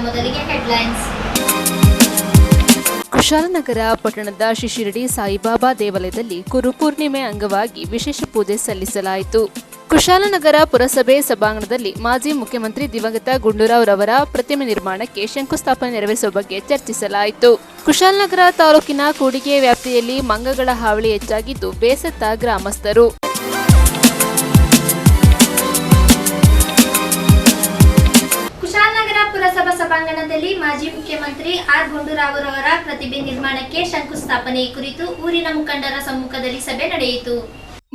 ಮೊದಲಿಗೆ ಹೆಡ್ಲೈನ್ಸ್. ಕುಶಾಲನಗರ ಪಟ್ಟಣದ ಶ್ರೀ ಶಿರಡಿ ಸಾಯಿಬಾಬಾ ದೇವಾಲಯದಲ್ಲಿ ಗುರುಪೂರ್ಣಿಮೆ ಅಂಗವಾಗಿ ವಿಶೇಷ ಪೂಜೆ ಸಲ್ಲಿಸಲಾಯಿತು. ಕುಶಾಲನಗರ ಪುರಸಭೆ ಸಭಾಂಗಣದಲ್ಲಿ ಮಾಜಿ ಮುಖ್ಯಮಂತ್ರಿ ದಿವಂಗತ ಗುಂಡೂರಾವ್ ರವರ ಪ್ರತಿಮೆ ನಿರ್ಮಾಣಕ್ಕೆ ಶಂಕುಸ್ಥಾಪನೆ ನೆರವೇರಿಸುವ ಬಗ್ಗೆ ಚರ್ಚಿಸಲಾಯಿತು. ಕುಶಾಲನಗರ ತಾಲೂಕಿನ ಕೂಡಿಗೆ ವ್ಯಾಪ್ತಿಯಲ್ಲಿ ಮಂಗಗಳ ಹಾವಳಿ ಹೆಚ್ಚಾಗಿದ್ದು ಬೇಸತ್ತ ಗ್ರಾಮಸ್ಥರು. ಕುಶಾಲನಗರ ಪುರಸಭಾ ಸಭಾಂಗಣದಲ್ಲಿ ಮಾಜಿ ಮುಖ್ಯಮಂತ್ರಿ ಆರ್ ಗುಂಡೂರಾವ್ ರವರ ಪ್ರತಿಮೆ ನಿರ್ಮಾಣಕ್ಕೆ ಶಂಕುಸ್ಥಾಪನೆ ಕುರಿತು ಊರಿನ ಮುಖಂಡರ ಸಮ್ಮುಖದಲ್ಲಿ ಸಭೆ ನಡೆಯಿತು.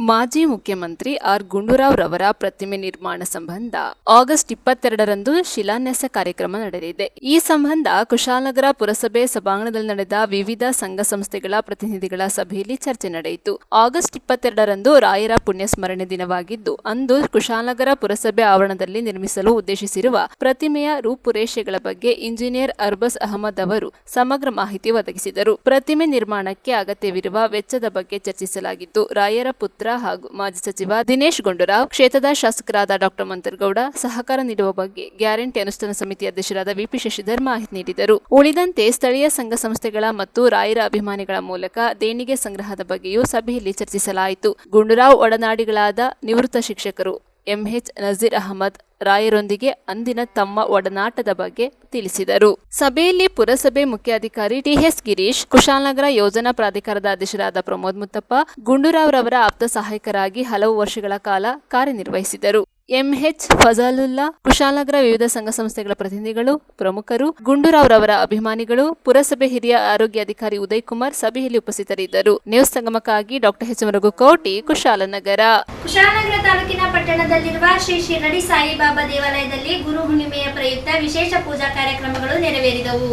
ಮಾಜಿ ಮುಖ್ಯಮಂತ್ರಿ ಆರ್ ಗುಂಡೂರಾವ್ ರವರ ಪ್ರತಿಮೆ ನಿರ್ಮಾಣ ಸಂಬಂಧ ಆಗಸ್ಟ್ 22ರಂದು ಶಿಲಾನ್ಯಾಸ ಕಾರ್ಯಕ್ರಮ ನಡೆಯಲಿದೆ. ಈ ಸಂಬಂಧ ಕುಶಾಲನಗರ ಪುರಸಭೆ ಸಭಾಂಗಣದಲ್ಲಿ ನಡೆದ ವಿವಿಧ ಸಂಘ ಸಂಸ್ಥೆಗಳ ಪ್ರತಿನಿಧಿಗಳ ಸಭೆಯಲ್ಲಿ ಚರ್ಚೆ ನಡೆಯಿತು. ಆಗಸ್ಟ್ 22ರಂದು ರಾಯರ ಪುಣ್ಯಸ್ಮರಣೆ ದಿನವಾಗಿದ್ದು, ಅಂದು ಕುಶಾಲನಗರ ಪುರಸಭೆ ಆವರಣದಲ್ಲಿ ನಿರ್ಮಿಸಲು ಉದ್ದೇಶಿಸಿರುವ ಪ್ರತಿಮೆಯ ರೂಪುರೇಷೆಗಳ ಬಗ್ಗೆ ಇಂಜಿನಿಯರ್ ಅರ್ಬಸ್ ಅಹಮದ್ ಅವರು ಸಮಗ್ರ ಮಾಹಿತಿ ಒದಗಿಸಿದರು. ಪ್ರತಿಮೆ ನಿರ್ಮಾಣಕ್ಕೆ ಅಗತ್ಯವಿರುವ ವೆಚ್ಚದ ಬಗ್ಗೆ ಚರ್ಚಿಸಲಾಗಿದ್ದು, ರಾಯರ ಪುತ್ರ ಹಾಗೂ ಮಾಜಿ ಸಚಿವ ದಿನೇಶ್ ಗುಂಡೂರಾವ್, ಕ್ಷೇತ್ರದ ಶಾಸಕರಾದ ಡಾಕ್ಟರ್ ಮಂತರ್ಗೌಡ ಸಹಕಾರ ನೀಡುವ ಬಗ್ಗೆ ಗ್ಯಾರಂಟಿ ಅನುಷ್ಠಾನ ಸಮಿತಿ ಅಧ್ಯಕ್ಷರಾದ ವಿಪಿ ಶಶಿಧರ್ ಮಾಹಿತಿ ನೀಡಿದರು. ಉಳಿದಂತೆ ಸ್ಥಳೀಯ ಸಂಘ ಸಂಸ್ಥೆಗಳ ಮತ್ತು ರಾಯರ ಅಭಿಮಾನಿಗಳ ಮೂಲಕ ದೇಣಿಗೆ ಸಂಗ್ರಹದ ಬಗ್ಗೆಯೂ ಸಭೆಯಲ್ಲಿ ಚರ್ಚಿಸಲಾಯಿತು. ಗುಂಡೂರಾವ್ ಒಡನಾಡಿಗಳಾದ ನಿವೃತ್ತ ಶಿಕ್ಷಕರು ಎಂಎಚ್ ನಜೀರ್ ಅಹಮದ್ ರಾಯರೊಂದಿಗೆ ಅಂದಿನ ತಮ್ಮ ಒಡನಾಟದ ಬಗ್ಗೆ ತಿಳಿಸಿದರು. ಸಭೆಯಲ್ಲಿ ಪುರಸಭೆ ಮುಖ್ಯಾಧಿಕಾರಿ ಟಿಎಸ್ ಗಿರೀಶ್, ಕುಶಾಲನಗರ ಯೋಜನಾ ಪ್ರಾಧಿಕಾರದ ಅಧ್ಯಕ್ಷರಾದ ಪ್ರಮೋದ್ ಮುತ್ತಪ್ಪ, ಗುಂಡೂರಾವ್ ರವರ ಆಪ್ತ ಸಹಾಯಕರಾಗಿ ಹಲವು ವರ್ಷಗಳ ಕಾಲ ಕಾರ್ಯನಿರ್ವಹಿಸಿದರು. ಎಂಎಚ್ ಫಜಲುಲ್ಲಾ, ಕುಶಾಲನಗರ ವಿವಿಧ ಸಂಘ ಸಂಸ್ಥೆಗಳ ಪ್ರತಿನಿಧಿಗಳು, ಪ್ರಮುಖರು, ಗುಂಡೂರಾವ್ ರವರ ಅಭಿಮಾನಿಗಳು, ಪುರಸಭೆ ಹಿರಿಯ ಆರೋಗ್ಯಾಧಿಕಾರಿ ಉದಯ್ ಕುಮಾರ್ ಸಭೆಯಲ್ಲಿ ಉಪಸ್ಥಿತರಿದ್ದರು. ನ್ಯೂಸ್ ಸಂಗಮಕ್ಕಾಗಿ ಡಾಕ್ಟರ್ ಎಚ್ ರಘುಕೋಟಿ, ಕುಶಾಲನಗರ. ಕುಶಾಲನಗರ ತಾಲೂಕಿನ ಪಟ್ಟಣದಲ್ಲಿರುವ ಶ್ರೀ ಶಿರಡಿ ಸಾಯಿಬಾಬಾ ದೇವಾಲಯದಲ್ಲಿ ಗುರು ಹುಣ್ಣಿಮೆಯ ಪ್ರಯುಕ್ತ ವಿಶೇಷ ಪೂಜಾ ಕಾರ್ಯಕ್ರಮಗಳು ನೆರವೇರಿದವು.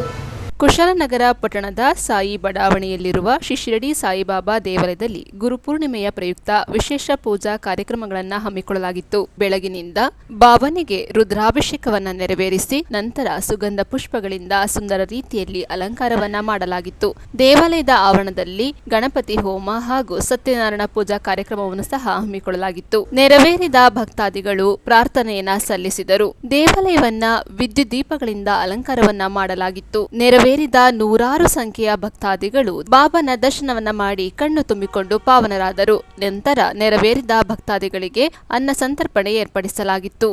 ಕುಶಾಲನಗರ ಪಟ್ಟಣದ ಸಾಯಿ ಬಡಾವಣೆಯಲ್ಲಿರುವ ಶ್ರೀ ಶಿರಡಿ ಸಾಯಿಬಾಬಾ ದೇವಾಲಯದಲ್ಲಿ ಗುರುಪೂರ್ಣಿಮೆಯ ಪ್ರಯುಕ್ತ ವಿಶೇಷ ಪೂಜಾ ಕಾರ್ಯಕ್ರಮಗಳನ್ನು ಹಮ್ಮಿಕೊಳ್ಳಲಾಗಿತ್ತು. ಬೆಳಗಿನಿಂದ ಬಾಬನಿಗೆ ರುದ್ರಾಭಿಷೇಕವನ್ನ ನೆರವೇರಿಸಿ ನಂತರ ಸುಗಂಧ ಪುಷ್ಪಗಳಿಂದ ಸುಂದರ ರೀತಿಯಲ್ಲಿ ಅಲಂಕಾರವನ್ನ ಮಾಡಲಾಗಿತ್ತು. ದೇವಾಲಯದ ಆವರಣದಲ್ಲಿ ಗಣಪತಿ ಹೋಮ ಹಾಗೂ ಸತ್ಯನಾರಾಯಣ ಪೂಜಾ ಕಾರ್ಯಕ್ರಮವನ್ನು ಸಹ ಹಮ್ಮಿಕೊಳ್ಳಲಾಗಿತ್ತು. ನೆರವೇರಿದ ಭಕ್ತಾದಿಗಳು ಪ್ರಾರ್ಥನೆಯನ್ನ ಸಲ್ಲಿಸಿದರು. ದೇವಾಲಯವನ್ನ ವಿದ್ಯುತ್ ದೀಪಗಳಿಂದ ಅಲಂಕಾರವನ್ನ ಮಾಡಲಾಗಿತ್ತು. ನೆರವೇರಿದ ನೂರಾರು ಸಂಖ್ಯೆಯ ಭಕ್ತಾದಿಗಳು ಬಾಬನ ದರ್ಶನವನ್ನ ಮಾಡಿ ಕಣ್ಣು ತುಂಬಿಕೊಂಡು ಪಾವನರಾದರು. ನಂತರ ನೆರವೇರಿದ ಭಕ್ತಾದಿಗಳಿಗೆ ಅನ್ನ ಸಂತರ್ಪಣೆ ಏರ್ಪಡಿಸಲಾಗಿತ್ತು.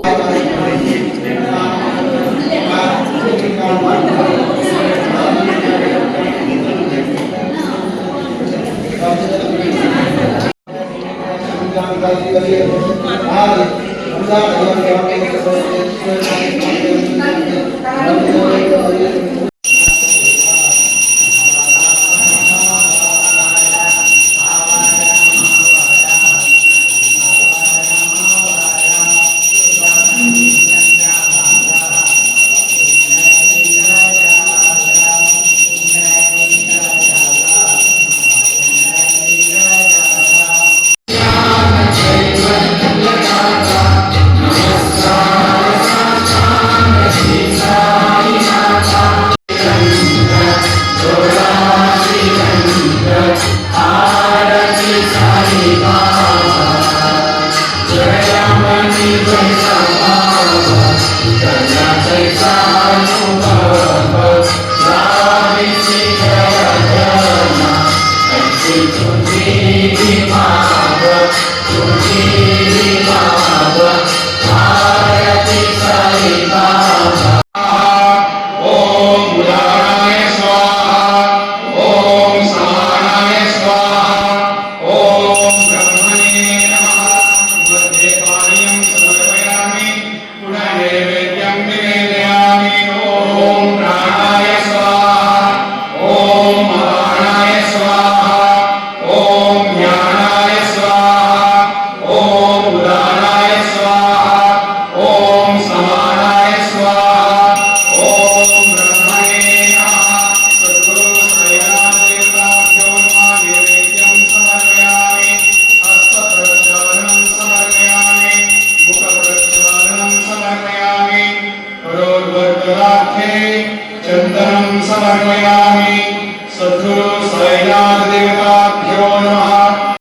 चंदनं समर्पयामि सद्गुरु साईनाथ देवताभ्यो नमः।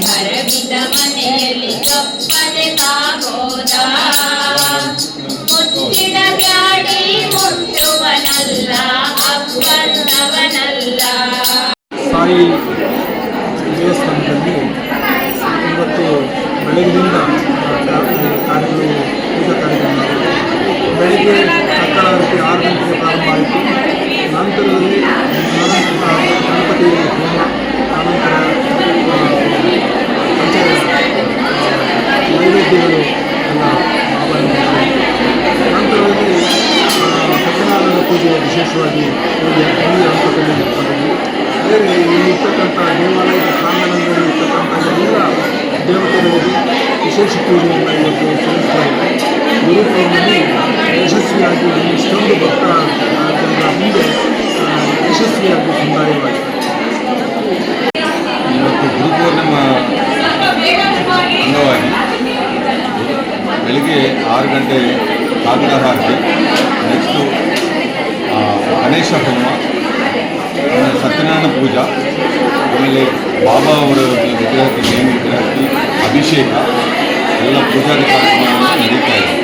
ಹರಬಿದ ಮನೆಯಲ್ಲಿ ತಪ್ಪದೆ ತಾಗೋದ ಮುಚ್ಚಿಡ ಬ್ಯಾಡಿ ಮುಟ್ಟುವನಲ್ಲ ಅಪ್ಪನ್ನವನಲ್ಲ. ಸಾಯಿ ದೇವಸ್ಥಾನದಲ್ಲಿ ಇವತ್ತು ಬೆಳಗಿನಿಂದ ಕಾರ್ಯಗಳು ಪೂಜಾ ಕಾರ್ಯಕ್ರಮ ಬೆಳಗ್ಗೆ ಸಕಾಲಕ್ಕೆ 6 ಗಂಟೆಗೆ ಪ್ರಾರಂಭ ಆಯಿತು. ನಂತರದಲ್ಲಿ ಗಣಪತಿ ಹೋಮ, ಆನಂತರ ನೈವೇದ್ಯಗಳು ಎಲ್ಲ ನಂತರದಲ್ಲಿ ಸತ್ಯನಾರಾಯಣ ಪೂಜೆ ವಿಶೇಷವಾಗಿ ಪೂಜೆ ಹಂತದಲ್ಲಿ ಮಾಡಿದ್ವಿ. ಬೇರೆ ಇರ್ತಕ್ಕಂಥ ದೇವಾಲಯದ ಪ್ರಾಂಗಣದಲ್ಲಿ ಇರ್ತಕ್ಕಂಥ ಎಲ್ಲ ದೇವತೆಗಳಿಗೆ ವಿಶೇಷ ಪೂಜೆಯನ್ನು ಇವತ್ತು ಸಲ್ಲಿಸ್ತಾರೆ. ಗುರುಪೂರ್ಣಿಮೆ ಯಶಸ್ವಿಯಾಗಿ ಇಷ್ಟೊಂದು ಭಕ್ತರ ಜನರ ಮುಂದೆ ಯಶಸ್ವಿಯಾಗಿ ಸಂದಾಯವಾಗಿದೆ. ಇವತ್ತು ಗುರುಪೂರ್ಣಿಮಾ ಅಂಗವಾಗಿ ಬೆಳಿಗ್ಗೆ 6 ಗಂಟೆ ಕಾಗಡ ಹಾಕಿ ನೆಕ್ಸ್ಟು ಗಣೇಶ ಹೋಮ, ಸತ್ಯನಾರಾಯಣ ಪೂಜಾ, ಆಮೇಲೆ ಬಾಬಾ ಅವರ ವಿಗ್ರಹಕ್ಕೆ ಮೇನ್ ವಿಗ್ರಹಕ್ಕೆ ಅಭಿಷೇಕ ಎಲ್ಲ ಪೂಜಾರಿ ಕಾರ್ಯಕ್ರಮ ನಡೀತಾ ಇದೆ.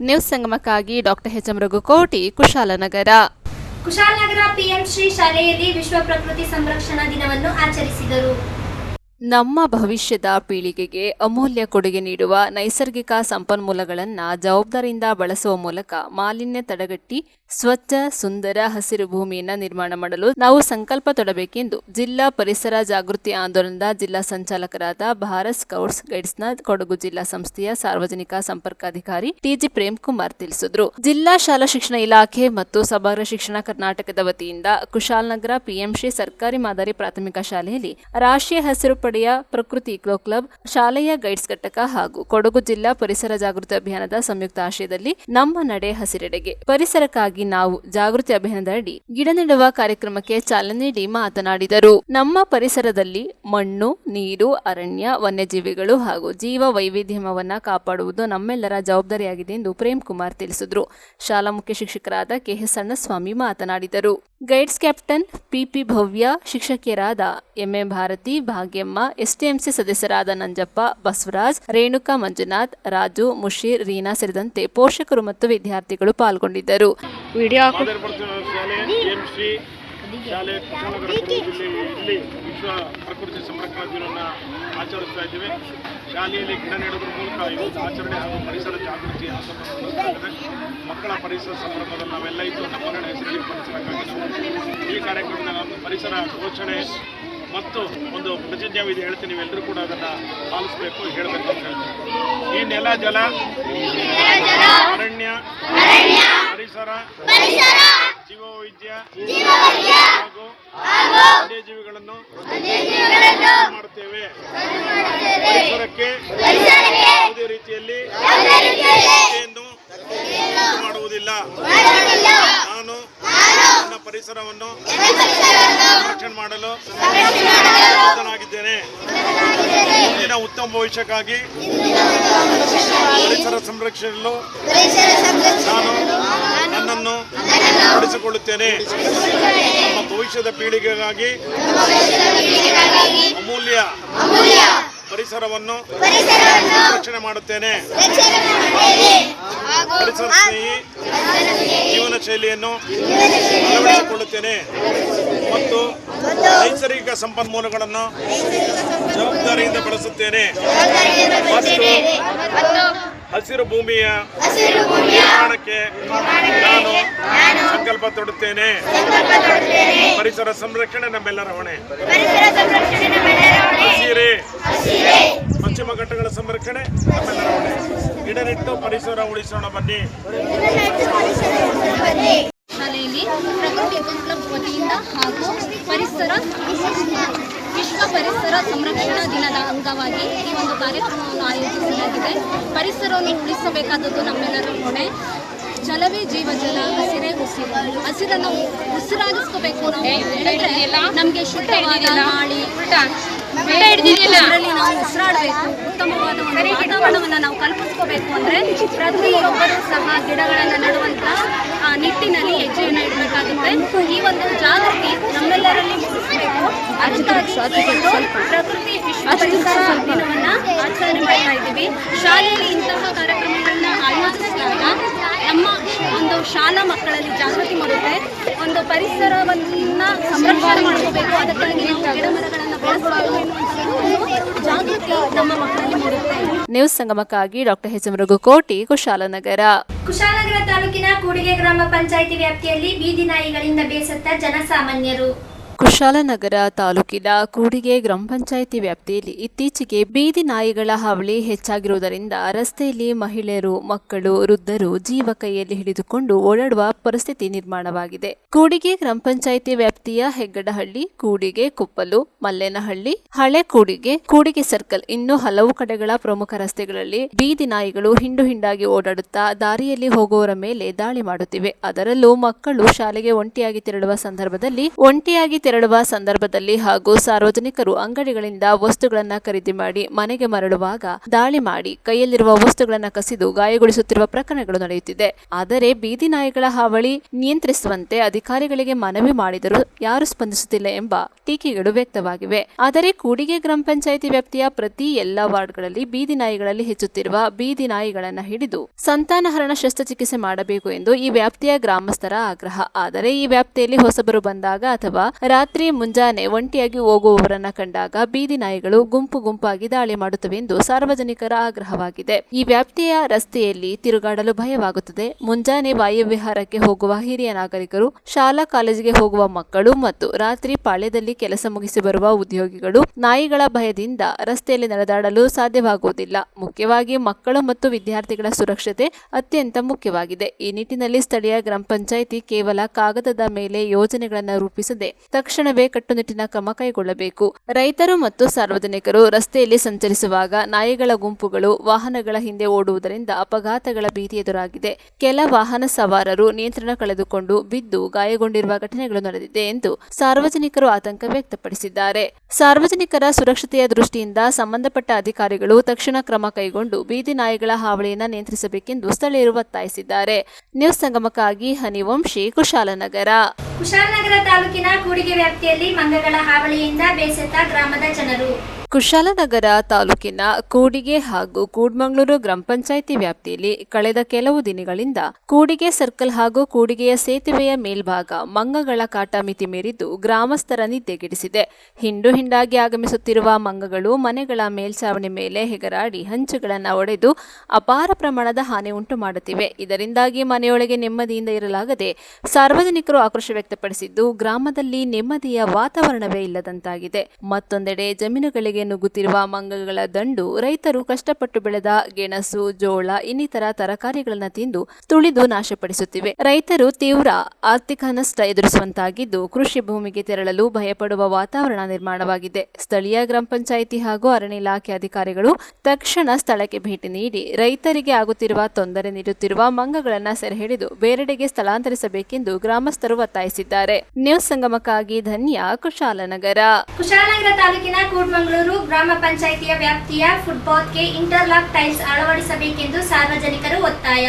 ನ್ಯೂಸ್ ಸಂಗಮಕ್ಕಾಗಿ doctor H M Raghukoti, Kushalnagar. Kushalnagar PM Shri ಶಾಲೆಯಲ್ಲಿ ವಿಶ್ವ ಪ್ರಕೃತಿ ಸಂರಕ್ಷಣಾ ದಿನವನ್ನು ಆಚರಿಸಿದರು. ನಮ್ಮ ಭವಿಷ್ಯದ ಪೀಳಿಗೆಗೆ ಅಮೂಲ್ಯ ಕೊಡುಗೆ ನೀಡುವ ನೈಸರ್ಗಿಕ ಸಂಪನ್ಮೂಲಗಳನ್ನು ಜವಾಬ್ದಾರಿಯಿಂದ ಬಳಸುವ ಮೂಲಕ ಮಾಲಿನ್ಯ ತಡೆಗಟ್ಟಿ ಸ್ವಚ್ಛ ಸುಂದರ ಹಸಿರು ಭೂಮಿಯನ್ನು ನಿರ್ಮಾಣ ಮಾಡಲು ನಾವು ಸಂಕಲ್ಪ ತೊಡಬೇಕೆಂದು ಜಿಲ್ಲಾ ಪರಿಸರ ಜಾಗೃತಿ ಆಂದೋಲನದ ಜಿಲ್ಲಾ ಸಂಚಾಲಕರಾದ ಭಾರತ್ ಸ್ಕೌಟ್ಸ್ ಗೈಡ್ಸ್ನ ಕೊಡಗು ಜಿಲ್ಲಾ ಸಂಸ್ಥೆಯ ಸಾರ್ವಜನಿಕ ಸಂಪರ್ಕಾಧಿಕಾರಿ ಟಿಜಿ ಪ್ರೇಮ್ ಕುಮಾರ್ ತಿಳಿಸಿದರು. ಜಿಲ್ಲಾ ಶಾಲಾ ಶಿಕ್ಷಣ ಇಲಾಖೆ ಮತ್ತು ಸಮಗ್ರ ಶಿಕ್ಷಣ ಕರ್ನಾಟಕದ ವತಿಯಿಂದ ಕುಶಾಲನಗರ ಪಿಎಂಶ್ರೀ ಸರ್ಕಾರಿ ಮಾದರಿ ಪ್ರಾಥಮಿಕ ಶಾಲೆಯಲ್ಲಿ ರಾಷ್ಟ್ರೀಯ ಹಸಿರು ಪಡೆಯ ಪ್ರಕೃತಿ ಇಕೋ ಕ್ಲಬ್, ಶಾಲೆಯ ಗೈಡ್ಸ್ ಘಟಕ ಹಾಗೂ ಕೊಡಗು ಜಿಲ್ಲಾ ಪರಿಸರ ಜಾಗೃತಿ ಅಭಿಯಾನದ ಸಂಯುಕ್ತ ಆಶ್ರಯದಲ್ಲಿ ನಮ್ಮ ನಡೆ ಹಸಿರೆಡೆಗೆ ಪರಿಸರಕ್ಕಾಗಿ ನಾವು ಜಾಗೃತಿ ಅಭಿಯಾನದಡಿ ಗಿಡ ನೆಡುವ ಕಾರ್ಯಕ್ರಮಕ್ಕೆ ಚಾಲನೆ ನೀಡಿ ಮಾತನಾಡಿದರು. ನಮ್ಮ ಪರಿಸರದಲ್ಲಿ ಮಣ್ಣು, ನೀರು, ಅರಣ್ಯ, ವನ್ಯಜೀವಿಗಳು ಹಾಗೂ ಜೀವ ವೈವಿಧ್ಯವನ್ನ ಕಾಪಾಡುವುದು ನಮ್ಮೆಲ್ಲರ ಜವಾಬ್ದಾರಿಯಾಗಿದೆ ಎಂದು ಪ್ರೇಮ್ ಕುಮಾರ್ ತಿಳಿಸಿದರು. ಶಾಲಾ ಮುಖ್ಯ ಶಿಕ್ಷಕರಾದ ಕೆಎಸ್ ಸಣ್ಣಸ್ವಾಮಿ ಮಾತನಾಡಿದರು. ಗೈಡ್ಸ್ ಕ್ಯಾಪ್ಟನ್ ಪಿಪಿ ಭವ್ಯ, ಶಿಕ್ಷಕಿಯರಾದ ಎಂಎ ಭಾರತಿ, ಭಾಗ್ಯಮ್ಮ, ಎಸ್ಟಿಎಂಸಿ ಸದಸ್ಯರಾದ ನಂಜಪ್ಪ, ಬಸವರಾಜ್, ರೇಣುಕಾ, ಮಂಜುನಾಥ್, ರಾಜು, ಮುಷೀರ್, ರೀನಾ ಸೇರಿದಂತೆ ಪೋಷಕರು ಮತ್ತು ವಿದ್ಯಾರ್ಥಿಗಳು ಪಾಲ್ಗೊಂಡಿದ್ದರು. ಶಾಲೆ ಕುಶಾಲನಗರ ಕೊಡಗು ಜಿಲ್ಲೆಯಲ್ಲಿ ವಿಶ್ವ ಪ್ರಕೃತಿ ಸಂರಕ್ಷಣಾ ದಿನವನ್ನು ಆಚರಿಸ್ತಾ ಇದ್ದೇವೆ. ಶಾಲೆಯಲ್ಲಿ ಗಿಡ ನೆಡುವುದರ ಮೂಲಕ ಇವತ್ತು ಆಚರಣೆ ಹಾಗೂ ಪರಿಸರ ಜಾಗೃತಿ ಮಕ್ಕಳ ಪರಿಸರ ಸಂಭ್ರಮದಲ್ಲಿ ನಾವೆಲ್ಲ ಇದ್ದು ನಮ್ಮ ನಡೆ ಹೆಸರಿಗೆ ಪರಿಸರಕ್ಕಾಗಿ ಈ ಕಾರ್ಯಕ್ರಮದ ಪರಿಸರ ಘೋಷಣೆ ಮತ್ತು ಒಂದು ಪ್ರತಿಜ್ಞಾವಿಧಿ ಹೇಳ್ತೀನಿ. ನೀವೆಲ್ಲರೂ ಕೂಡ ಅದನ್ನು ಪಾಲಿಸಬೇಕು, ಹೇಳಬೇಕು ಅಂತ ಹೇಳ್ತೀನಿ. ಈ ನೆಲ, ಜಲ, ಅರಣ್ಯ, ಪರಿಸರ, ಜೀವವೈದ್ಯ ಹಾಗೂ ವನ್ಯಜೀವಿಗಳನ್ನು ಮಾಡುತ್ತೇವೆ. ಪರಿಸರಕ್ಕೆ ಯಾವುದೇ ರೀತಿಯಲ್ಲಿ ಮಾಡುವುದಿಲ್ಲ. ನಾನು ನನ್ನ ಪರಿಸರವನ್ನು ಸಂರಕ್ಷಣೆ ಮಾಡಲು ಬದ್ಧನಾಗಿದ್ದೇನೆ. ಮುಂದಿನ ಉತ್ತಮ ಭವಿಷ್ಯಕ್ಕಾಗಿ ಪರಿಸರ ಸಂರಕ್ಷಣೆಯಲ್ಲೂ ನಾನು ನನ್ನನ್ನು ತೊಡಗಿಸಿಕೊಳ್ಳುತ್ತೇನೆ. ನಮ್ಮ ಭವಿಷ್ಯದ ಪೀಳಿಗೆಗಾಗಿ ಅಮೂಲ್ಯ ಪರಿಸರವನ್ನು ಸಂರಕ್ಷಣೆ ಮಾಡುತ್ತೇನೆ. ಪರಿಸರ ಸ್ನೇಹಿ ಜೀವನ ಶೈಲಿಯನ್ನು ಅಳವಡಿಸಿಕೊಳ್ಳುತ್ತೇನೆ ಮತ್ತು ನೈಸರ್ಗಿಕ ಸಂಪನ್ಮೂಲಗಳನ್ನು ಜವಾಬ್ದಾರಿಯಿಂದ ಬಳಸುತ್ತೇನೆ ಮತ್ತು ಹಸಿರು ಭೂಮಿಯ ನಿರ್ಮಾಣಕ್ಕೆ ನಾನು ಸಂಕಲ್ಪ ತೊಡುತ್ತೇನೆ. ಪರಿಸರ ಸಂರಕ್ಷಣೆ ನಮ್ಮೆಲ್ಲರ ಹೊಣೆ. ಹಸಿರೇ ಪಶ್ಚಿಮ ಘಟ್ಟಗಳ ಸಂರಕ್ಷಣೆ ನಮ್ಮೆಲ್ಲರ ಹೊಣೆ. ಗಿಡ ನೆಟ್ಟು ಪರಿಸರ ಉಳಿಸೋಣ ಬನ್ನಿ. ಶಾಲೆಯಲ್ಲಿ ಪ್ರಕೃತಿ ಕ್ಲಬ್ ವತಿಯಿಂದ ಹಾಗೂ ವಿಶ್ವ ಪರಿಸರ ಸಂರಕ್ಷಣಾ ದಿನದ ಅಂಗವಾಗಿ ಈ ಒಂದು ಕಾರ್ಯಕ್ರಮವನ್ನು ಆಯೋಜಿಸಲಾಗಿದೆ. ಪರಿಸರವನ್ನು ಉಳಿಸಬೇಕಾದದ್ದು ನಮ್ಮೆಲ್ಲರ ಹೊಣೆ. ಜಲವೇ ಜೀವಜಲ, ಹಸಿರೇ ಉಸಿರು. ಹಸಿರನ್ನು ಉಸಿರಾಗಿಸ್ಕೋಬೇಕು ನಾವು ಹೇಳಿದ್ರೆ ನಮಗೆ ಶುದ್ಧವಾದ ಗಾಳಿ, ಅದರಲ್ಲಿ ನಾವು ಉಸಿರಾಡಬೇಕು. ಉತ್ತಮವಾದ ಒಂದು ವಾತಾವರಣವನ್ನು ನಾವು ಕಲ್ಪಿಸ್ಕೋಬೇಕು ಅಂದರೆ ಪ್ರತಿಯೊಬ್ಬರೂ ಸಹ ಗಿಡಗಳನ್ನು ನೆಡುವಂಥ ನಿಟ್ಟಿನಲ್ಲಿ ಹೆಜ್ಜೆಯನ್ನು ಇಡಬೇಕಾಗುತ್ತೆ. ಈ ಒಂದು ಜಾಗೃತಿ ನಮ್ಮೆಲ್ಲರಲ್ಲಿ ಮೂಡಿಸಬೇಕು. ಪ್ರಕೃತಿ ವಿಶ್ವ ಪರಿಸರ ದಿನವನ್ನು ಆಚರಣೆ ಮಾಡ್ತಾ ಇದ್ದೀವಿ. ಶಾಲೆಯಲ್ಲಿ ಇಂತಹ ಕಾರ್ಯಕ್ರಮಗಳನ್ನ ಆಯೋಜಿಸಿದಾಗ ನಮ್ಮ ಒಂದು ಶಾಲಾ ಮಕ್ಕಳಲ್ಲಿ ಜಾಗೃತಿ ಮೂಡುತ್ತೆ. ಒಂದು ಪರಿಸರವನ್ನ ಸಂರಕ್ಷಣೆ ಮಾಡ್ಕೋಬೇಕು, ಅದಕ್ಕಾಗಿ ನಾವು ಗಿಡ ಮರಗಳನ್ನು ಬೆಳೆಸಬೇಕು ಎನ್ನುವಂತಹ ಜಾಗೃತಿ ನಮ್ಮ ಮಕ್ಕಳಲ್ಲಿ ಮೂಡುತ್ತೆ. ನ್ಯೂಸ್ ಸಂಗಮಕ್ಕಾಗಿ ಡಾಕ್ಟರ್ ಎಚ್ ಮೃಗುಕೋಟಿ, ಕುಶಾಲನಗರ. ಕುಶಾಲನಗರ ತಾಲೂಕಿನ ಕೂಡಿಗೆ ಗ್ರಾಮ ಪಂಚಾಯಿತಿ ವ್ಯಾಪ್ತಿಯಲ್ಲಿ ಬೀದಿ ನಾಯಿಗಳಿಂದ ಬೇಸತ್ತ ಜನಸಾಮಾನ್ಯರು. ಕುಶಾಲನಗರ ತಾಲೂಕಿನ ಕೂಡಿಗೆ ಗ್ರಾಮ ಪಂಚಾಯಿತಿ ವ್ಯಾಪ್ತಿಯಲ್ಲಿ ಇತ್ತೀಚೆಗೆ ಬೀದಿ ನಾಯಿಗಳ ಹಾವಳಿ ಹೆಚ್ಚಾಗಿರುವುದರಿಂದ ರಸ್ತೆಯಲ್ಲಿ ಮಹಿಳೆಯರು, ಮಕ್ಕಳು, ವೃದ್ಧರು ಜೀವ ಕೈಯಲ್ಲಿ ಹಿಡಿದುಕೊಂಡು ಓಡಾಡುವ ಪರಿಸ್ಥಿತಿ ನಿರ್ಮಾಣವಾಗಿದೆ. ಕೂಡಿಗೆ ಗ್ರಾಮ ಪಂಚಾಯಿತಿ ವ್ಯಾಪ್ತಿಯ ಹೆಗ್ಗಡಹಳ್ಳಿ, ಕೂಡಿಗೆ, ಕುಪ್ಪಲು, ಮಲ್ಲೇನಹಳ್ಳಿ, ಹಳೆ ಕೂಡಿಗೆ, ಕೂಡಿಗೆ ಸರ್ಕಲ್ ಇನ್ನೂ ಹಲವು ಕಡೆಗಳ ಪ್ರಮುಖ ರಸ್ತೆಗಳಲ್ಲಿ ಬೀದಿ ನಾಯಿಗಳು ಹಿಂಡು ಹಿಂಡಾಗಿ ಓಡಾಡುತ್ತಾ ದಾರಿಯಲ್ಲಿ ಹೋಗುವವರ ಮೇಲೆ ದಾಳಿ ಮಾಡುತ್ತಿವೆ. ಅದರಲ್ಲೂ ಮಕ್ಕಳು ಶಾಲೆಗೆ ಒಂಟಿಯಾಗಿ ತೆರಳುವ ಸಂದರ್ಭದಲ್ಲಿ ಹಾಗೂ ಸಾರ್ವಜನಿಕರು ಅಂಗಡಿಗಳಿಂದ ವಸ್ತುಗಳನ್ನು ಖರೀದಿ ಮಾಡಿ ಮನೆಗೆ ಮರಳುವಾಗ ದಾಳಿ ಮಾಡಿ ಕೈಯಲ್ಲಿರುವ ವಸ್ತುಗಳನ್ನು ಕಸಿದು ಗಾಯಗೊಳಿಸುತ್ತಿರುವ ಪ್ರಕರಣಗಳು ನಡೆಯುತ್ತಿದೆ. ಆದರೆ ಬೀದಿ ನಾಯಿಗಳ ಹಾವಳಿ ನಿಯಂತ್ರಿಸುವಂತೆ ಅಧಿಕಾರಿಗಳಿಗೆ ಮನವಿ ಮಾಡಿದರೂ ಯಾರು ಸ್ಪಂದಿಸುತ್ತಿಲ್ಲ ಎಂಬ ಟೀಕೆಗಳು ವ್ಯಕ್ತವಾಗಿವೆ. ಆದರೆ ಕೂಡಿಗೆ ಗ್ರಾಮ ಪಂಚಾಯಿತಿ ವ್ಯಾಪ್ತಿಯ ಪ್ರತಿ ಎಲ್ಲಾ ವಾರ್ಡ್ಗಳಲ್ಲಿ ಬೀದಿ ನಾಯಿಗಳಲ್ಲಿ ಹೆಚ್ಚುತ್ತಿರುವ ಬೀದಿ ನಾಯಿಗಳನ್ನು ಹಿಡಿದು ಸಂತಾನಹರಣ ಶಸ್ತ್ರಚಿಕಿತ್ಸೆ ಮಾಡಬೇಕು ಎಂದು ಈ ವ್ಯಾಪ್ತಿಯ ಗ್ರಾಮಸ್ಥರ ಆಗ್ರಹ. ಆದರೆ ಈ ವ್ಯಾಪ್ತಿಯಲ್ಲಿ ಹೊಸಬರು ಬಂದಾಗ ಅಥವಾ ರಾತ್ರಿ ಮುಂಜಾನೆ ಒಂಟಿಯಾಗಿ ಹೋಗುವವರನ್ನ ಕಂಡಾಗ ಬೀದಿ ನಾಯಿಗಳು ಗುಂಪಾಗಿ ದಾಳಿ ಮಾಡುತ್ತವೆ ಎಂದು ಸಾರ್ವಜನಿಕರ ಆಗ್ರಹವಾಗಿದೆ. ಈ ವ್ಯಾಪ್ತಿಯ ರಸ್ತೆಯಲ್ಲಿ ತಿರುಗಾಡಲು ಭಯವಾಗುತ್ತದೆ. ಮುಂಜಾನೆ ವಾಯುವಿಹಾರಕ್ಕೆ ಹೋಗುವ ಹಿರಿಯ ನಾಗರಿಕರು, ಶಾಲಾ ಕಾಲೇಜಿಗೆ ಹೋಗುವ ಮಕ್ಕಳು ಮತ್ತು ರಾತ್ರಿ ಪಾಳ್ಯದಲ್ಲಿ ಕೆಲಸ ಮುಗಿಸಿ ಬರುವ ಉದ್ಯೋಗಿಗಳು ನಾಯಿಗಳ ಭಯದಿಂದ ರಸ್ತೆಯಲ್ಲಿ ನಡೆದಾಡಲು ಸಾಧ್ಯವಾಗುವುದಿಲ್ಲ. ಮುಖ್ಯವಾಗಿ ಮಕ್ಕಳು ಮತ್ತು ವಿದ್ಯಾರ್ಥಿಗಳ ಸುರಕ್ಷತೆ ಅತ್ಯಂತ ಮುಖ್ಯವಾಗಿದೆ. ಈ ನಿಟ್ಟಿನಲ್ಲಿ ಸ್ಥಳೀಯ ಗ್ರಾಮ ಪಂಚಾಯಿತಿ ಕೇವಲ ಕಾಗದದ ಮೇಲೆ ಯೋಜನೆಗಳನ್ನು ರೂಪಿಸದೆ ತಕ್ಷಣವೇ ಕಟ್ಟುನಿಟ್ಟಿನ ಕ್ರಮ ಕೈಗೊಳ್ಳಬೇಕು. ರೈತರು ಮತ್ತು ಸಾರ್ವಜನಿಕರು ರಸ್ತೆಯಲ್ಲಿ ಸಂಚರಿಸುವಾಗ ನಾಯಿಗಳ ಗುಂಪುಗಳು ವಾಹನಗಳ ಹಿಂದೆ ಓಡುವುದರಿಂದ ಅಪಘಾತಗಳ ಭೀತಿ ಎದುರಾಗಿದೆ. ಕೆಲ ವಾಹನ ಸವಾರರು ನಿಯಂತ್ರಣ ಕಳೆದುಕೊಂಡು ಬಿದ್ದು ಗಾಯಗೊಂಡಿರುವ ಘಟನೆಗಳು ನಡೆದಿದೆ ಎಂದು ಸಾರ್ವಜನಿಕರು ಆತಂಕ ವ್ಯಕ್ತಪಡಿಸಿದ್ದಾರೆ. ಸಾರ್ವಜನಿಕರ ಸುರಕ್ಷತೆಯ ದೃಷ್ಟಿಯಿಂದ ಸಂಬಂಧಪಟ್ಟ ಅಧಿಕಾರಿಗಳು ತಕ್ಷಣ ಕ್ರಮ ಕೈಗೊಂಡು ಬೀದಿ ನಾಯಿಗಳ ಹಾವಳಿಯನ್ನು ನಿಯಂತ್ರಿಸಬೇಕೆಂದು ಸ್ಥಳೀಯರು ಒತ್ತಾಯಿಸಿದ್ದಾರೆ. ನ್ಯೂಸ್ ಸಂಗಮಕ್ಕಾಗಿ ಹನಿವಂಶಿ, ಕುಶಾಲನಗರ. ಕುಶಾಲನಗರ ತಾಲೂಕಿನ ಕೂಡಿಗೆ ವ್ಯಾಪ್ತಿಯಲ್ಲಿ ಮಂಗಗಳ ಹಾವಳಿಯಿಂದ ಬೇಸತ್ತ ಗ್ರಾಮದ ಜನರು. ಕುಶಾಲನಗರ ತಾಲೂಕಿನ ಕೂಡಿಗೆ ಹಾಗೂ ಕೂಡ್ಮಂಗ್ಳೂರು ಗ್ರಾಮ ಪಂಚಾಯಿತಿ ವ್ಯಾಪ್ತಿಯಲ್ಲಿ ಕಳೆದ ಕೆಲವು ದಿನಗಳಿಂದ ಕೂಡಿಗೆ ಸರ್ಕಲ್ ಹಾಗೂ ಕೂಡಿಗೆಯ ಸೇತುವೆಯ ಮೇಲ್ಭಾಗ ಮಂಗಗಳ ಕಾಟ ಮಿತಿ ಮೀರಿದ್ದು ಗ್ರಾಮಸ್ಥರ ನಿದ್ದೆಗೆಡಿಸಿದೆ. ಹಿಂಡು ಹಿಂಡಾಗಿ ಆಗಮಿಸುತ್ತಿರುವ ಮಂಗಗಳು ಮನೆಗಳ ಮೇಲ್ಛಾವಣಿ ಮೇಲೆ ಹೆಗರಾಡಿ ಹಂಚುಗಳನ್ನು ಒಡೆದು ಅಪಾರ ಪ್ರಮಾಣದ ಹಾನಿ ಉಂಟು ಮಾಡುತ್ತಿವೆ. ಇದರಿಂದಾಗಿ ಮನೆಯೊಳಗೆ ನೆಮ್ಮದಿಯಿಂದ ಇರಲಾಗದೆ ಸಾರ್ವಜನಿಕರು ಆಕ್ರೋಶ ವ್ಯಕ್ತಪಡಿಸಿದ್ದು ಗ್ರಾಮದಲ್ಲಿ ನೆಮ್ಮದಿಯ ವಾತಾವರಣವೇ ಇಲ್ಲದಂತಾಗಿದೆ. ಮತ್ತೊಂದೆಡೆ ಜಮೀನುಗಳಿಗೆ ನುಗ್ಗುತ್ತಿರುವ ಮಂಗಗಳ ದಂಡು ರೈತರು ಕಷ್ಟಪಟ್ಟು ಬೆಳೆದ ಗೆಣಸು, ಜೋಳ ಇನ್ನಿತರ ತರಕಾರಿಗಳನ್ನು ತಿಂದು ತುಳಿದು ನಾಶಪಡಿಸುತ್ತಿವೆ. ರೈತರು ತೀವ್ರ ಆರ್ಥಿಕ ನಷ್ಟ ಎದುರಿಸುವಂತಾಗಿದ್ದು ಕೃಷಿ ಭೂಮಿಗೆ ತೆರಳಲು ಭಯಪಡುವ ವಾತಾವರಣ ನಿರ್ಮಾಣವಾಗಿದೆ. ಸ್ಥಳೀಯ ಗ್ರಾಮ ಪಂಚಾಯಿತಿ ಹಾಗೂ ಅರಣ್ಯ ಇಲಾಖೆ ಅಧಿಕಾರಿಗಳು ತಕ್ಷಣ ಸ್ಥಳಕ್ಕೆ ಭೇಟಿ ನೀಡಿ ರೈತರಿಗೆ ಆಗುತ್ತಿರುವ ತೊಂದರೆ ನೀಡುತ್ತಿರುವ ಮಂಗಗಳನ್ನು ಸೆರೆಹಿಡಿದು ಬೇರೆಡೆಗೆ ಸ್ಥಳಾಂತರಿಸಬೇಕೆಂದು ಗ್ರಾಮಸ್ಥರು ಒತ್ತಾಯಿಸಿದ್ದಾರೆ. ನ್ಯೂಸ್ ಸಂಗಮಕ್ಕಾಗಿ ಧನ್ಯ, ಕುಶಾಲನಗರ. ಕುಶಾಲನಗರ ತಾಲೂಕಿನ ಕೂಡ್ಮಂಗ್ಳೂರು ಗ್ರಾಮ ಪಂಚಾಯಿತಿಯ ವ್ಯಾಪ್ತಿಯ ಫುಟ್ಪಾತ್ಗೆ ಇಂಟರ್ಲಾಕ್ ಟೈಲ್ಸ್ ಅಳವಡಿಸಬೇಕೆಂದು ಸಾರ್ವಜನಿಕರು ಒತ್ತಾಯ.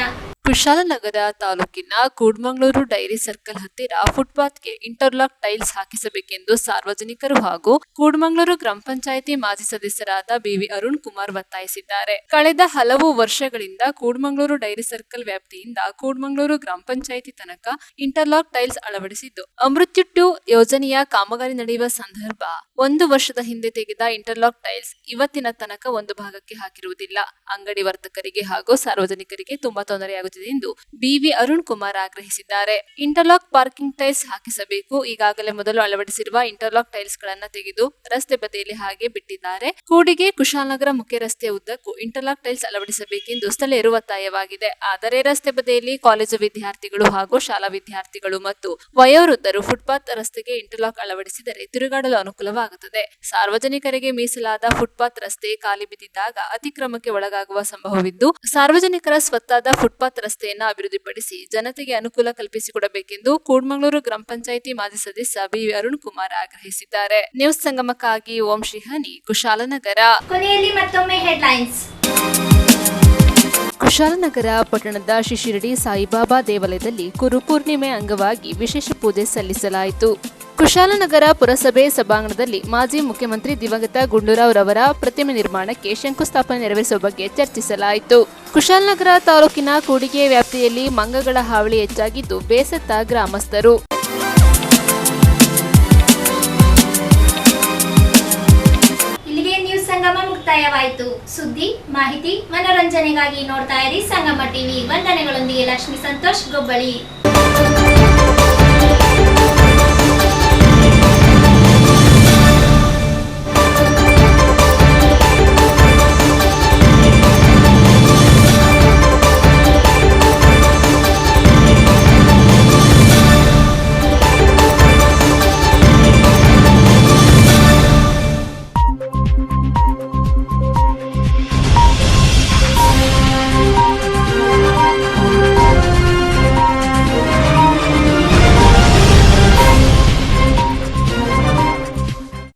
ಕುಶಾಲನಗರ ತಾಲೂಕಿನ ಕೂಡ್ಮಂಗ್ಳೂರು ಡೈರಿ ಸರ್ಕಲ್ ಹತ್ತಿರ ಫುಟ್ಪಾತ್ಗೆ ಇಂಟರ್ಲಾಕ್ ಟೈಲ್ಸ್ ಹಾಕಿಸಬೇಕೆಂದು ಸಾರ್ವಜನಿಕರು ಹಾಗೂ ಕೂಡ್ಮಂಗ್ಳೂರು ಗ್ರಾಮ ಪಂಚಾಯಿತಿ ಮಾಜಿ ಸದಸ್ಯರಾದ ಬಿವಿ ಅರುಣ್ ಕುಮಾರ್ ಒತ್ತಾಯಿಸಿದ್ದಾರೆ. ಕಳೆದ ಹಲವು ವರ್ಷಗಳಿಂದ ಕೂಡ್ಮಂಗ್ಳೂರು ಡೈರಿ ಸರ್ಕಲ್ ವ್ಯಾಪ್ತಿಯಿಂದ ಕೂಡ್ಮಂಗ್ಳೂರು ಗ್ರಾಮ ಪಂಚಾಯಿತಿ ತನಕ ಇಂಟರ್ಲಾಕ್ ಟೈಲ್ಸ್ ಅಳವಡಿಸಿದ್ದು, ಅಮೃತ್ಯು 2 ಯೋಜನೆಯ ಕಾಮಗಾರಿ ನಡೆಯುವ ಸಂದರ್ಭ 1 ವರ್ಷದ ಹಿಂದೆ ತೆಗೆದ ಇಂಟರ್ಲಾಕ್ ಟೈಲ್ಸ್ ಇವತ್ತಿನ ತನಕ ಒಂದು ಭಾಗಕ್ಕೆ ಹಾಕಿರುವುದಿಲ್ಲ. ಅಂಗಡಿ ವರ್ತಕರಿಗೆ ಹಾಗೂ ಸಾರ್ವಜನಿಕರಿಗೆ ತುಂಬಾ ತೊಂದರೆಯಾಗುತ್ತಿದೆ ಎಂದು ಬಿವಿ ಅರುಣ್ ಕುಮಾರ್ ಆಗ್ರಹಿಸಿದ್ದಾರೆ. ಇಂಟರ್ಲಾಕ್ ಪಾರ್ಕಿಂಗ್ ಟೈಲ್ಸ್ ಹಾಕಿಸಬೇಕು. ಈಗಾಗಲೇ ಮೊದಲು ಅಳವಡಿಸಿರುವ ಇಂಟರ್ಲಾಕ್ ಟೈಲ್ಸ್ ಗಳನ್ನ ತೆಗೆದು ರಸ್ತೆ ಬದಿಯಲ್ಲಿ ಹಾಗೆ ಬಿಟ್ಟಿದ್ದಾರೆ. ಕೂಡಿಗೆ ಕುಶಾಲನಗರ ಮುಖ್ಯ ರಸ್ತೆಯ ಉದ್ದಕ್ಕೂ ಇಂಟರ್ಲಾಕ್ ಟೈಲ್ಸ್ ಅಳವಡಿಸಬೇಕೆಂದು ಸ್ಥಳೀಯರು ಒತ್ತಾಯವಾಗಿದೆ. ಆದರೆ ರಸ್ತೆ ಬದಿಯಲ್ಲಿ ಕಾಲೇಜು ವಿದ್ಯಾರ್ಥಿಗಳು ಹಾಗೂ ಶಾಲಾ ವಿದ್ಯಾರ್ಥಿಗಳು ಮತ್ತು ವಯೋವೃದ್ಧರು ಫುಟ್ಪಾತ್ ರಸ್ತೆಗೆ ಇಂಟರ್ಲಾಕ್ ಅಳವಡಿಸಿದರೆ ತಿರುಗಾಡಲು ಅನುಕೂಲವಾಗುತ್ತದೆ. ಸಾರ್ವಜನಿಕರಿಗೆ ಮೀಸಲಾದ ಫುಟ್ಪಾತ್ ರಸ್ತೆ ಖಾಲಿ ಬಿದ್ದಿದ್ದಾಗ ಅತಿಕ್ರಮಕ್ಕೆ ಒಳಗಾಗುವ ಸಂಭವವಿದ್ದು, ಸಾರ್ವಜನಿಕರ ಸ್ವತ್ತಾದ ಫುಟ್ಪಾತ್ ರಸ್ತೆಯನ್ನು ಅಭಿವೃದ್ಧಿಪಡಿಸಿ ಜನತೆಗೆ ಅನುಕೂಲ ಕಲ್ಪಿಸಿಕೊಡಬೇಕೆಂದು ಕೂಡ್ಮಂಗ್ಳೂರು ಗ್ರಾಮ ಪಂಚಾಯಿತಿ ಮಾಜಿ ಸದಸ್ಯ ಬಿವಿ ಅರುಣ್ ಕುಮಾರ್ ಆಗ್ರಹಿಸಿದ್ದಾರೆ. ನ್ಯೂಸ್ ಸಂಗಮಕ್ಕಾಗಿ ಓಂ ಶ್ರೀಹನಿ, ಕುಶಾಲನಗರ. ಕೊನೆಯಲ್ಲಿ ಮತ್ತೊಮ್ಮೆ ಹೆಡ್ಲೈನ್ಸ್. ಕುಶಾಲನಗರ ಪಟ್ಟಣದ ಶ್ರೀ ಶಿರಡಿ ಸಾಯಿಬಾಬಾ ದೇವಾಲಯದಲ್ಲಿ ಗುರುಪೂರ್ಣಿಮೆ ಅಂಗವಾಗಿ ವಿಶೇಷ ಪೂಜೆ ಸಲ್ಲಿಸಲಾಯಿತು. ಕುಶಾಲನಗರ ಪುರಸಭೆ ಸಭಾಂಗಣದಲ್ಲಿ ಮಾಜಿ ಮುಖ್ಯಮಂತ್ರಿ ದಿವಂಗತ ಗುಂಡೂರಾವ್ ರವರ ಪ್ರತಿಮೆ ನಿರ್ಮಾಣಕ್ಕೆ ಶಂಕುಸ್ಥಾಪನೆ ನೆರವೇರಿಸುವ ಬಗ್ಗೆ ಚರ್ಚಿಸಲಾಯಿತು. ಕುಶಾಲನಗರ ತಾಲೂಕಿನ ಕೂಡಿಗೆ ವ್ಯಾಪ್ತಿಯಲ್ಲಿ ಮಂಗಗಳ ಹಾವಳಿ ಹೆಚ್ಚಾಗಿದ್ದು ಬೇಸತ್ತ ಗ್ರಾಮಸ್ಥರು. ಇಲ್ಲಿಗೆ ನ್ಯೂಸ್ ಸಂಗಮ ಮುಕ್ತಾಯವಾಯಿತು. ಸುದ್ದಿ, ಮಾಹಿತಿ, ಮನೋರಂಜನೆಗಾಗಿ ನೋಡ್ತಾ ಇರಿ ಸಂಗಮ ಟಿವಿ. ವಂದನೆಗಳೊಂದಿಗೆ ಲಕ್ಷ್ಮೀ ಸಂತೋಷ್, ಗೊಬ್ಬಳಿ.